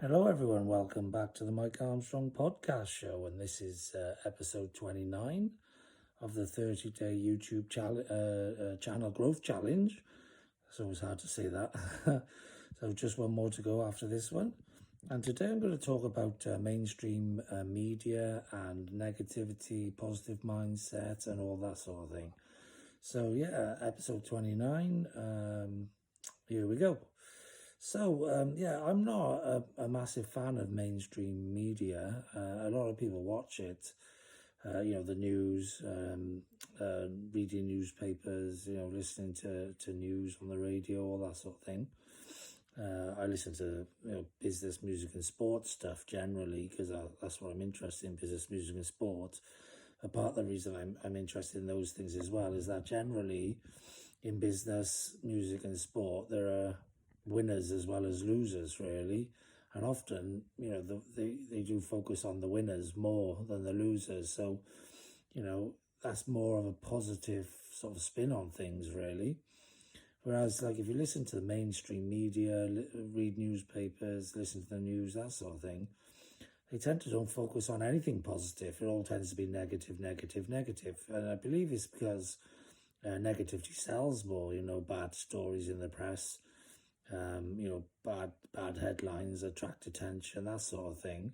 Hello everyone, welcome back to the Mike Armstrong Podcast Show, and this is episode 29 of the 30-day YouTube channel growth challenge. It's always hard to say that. So just one more to go after this one. And today I'm going to talk about mainstream media and negativity, positive mindset and all that sort of thing. So yeah, episode 29, here we go. So, I'm not a massive fan of mainstream media. A lot of people watch it, the news, reading newspapers, listening to news on the radio, all that sort of thing. I listen to, business, music and sports stuff generally because that's what I'm interested in, business, music and sport. A part of the reason I'm interested in those things as well is that generally in business, music and sport, there are winners as well as losers, really, and often they do focus on the winners more than the losers, so that's more of a positive sort of spin on things, really. Whereas like if you listen to the mainstream media, read newspapers, listen to the news, that sort of thing, they tend to don't focus on anything positive. It all tends to be negative, and I believe it's because negativity sells more. Bad stories in the press, bad headlines attract attention, that sort of thing.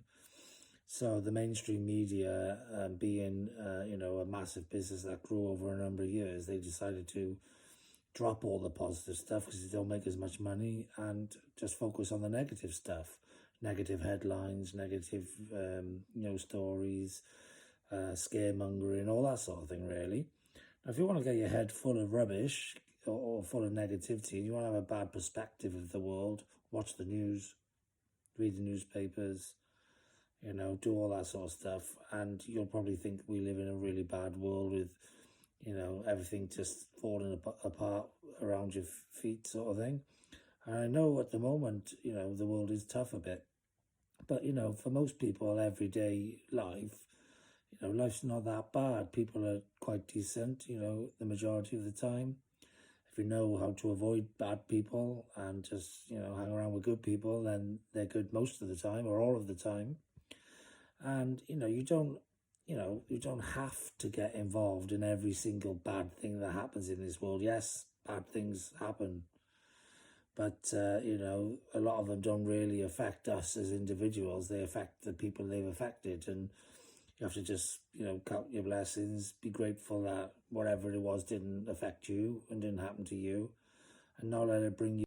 So the mainstream media, being a massive business that grew over a number of years, they decided to drop all the positive stuff because they don't make as much money and just focus on the negative stuff, negative headlines, negative stories, scaremongering, all that sort of thing, really. Now, if you want to get your head full of rubbish or full of negativity, you want to have a bad perspective of the world, watch the news, read the newspapers, do all that sort of stuff, and you'll probably think we live in a really bad world with, everything just falling apart around your feet sort of thing. And I know at the moment, the world is tough a bit, but, for most people, everyday life, life's not that bad. People are quite decent, the majority of the time. If you know how to avoid bad people and just, hang around with good people, then they're good most of the time or all of the time. And, you don't have to get involved in every single bad thing that happens in this world. Yes, bad things happen, but, a lot of them don't really affect us as individuals. They affect the people they've affected, and you have to just, count your blessings, be grateful that whatever it was didn't affect you and didn't happen to you, and not let it bring you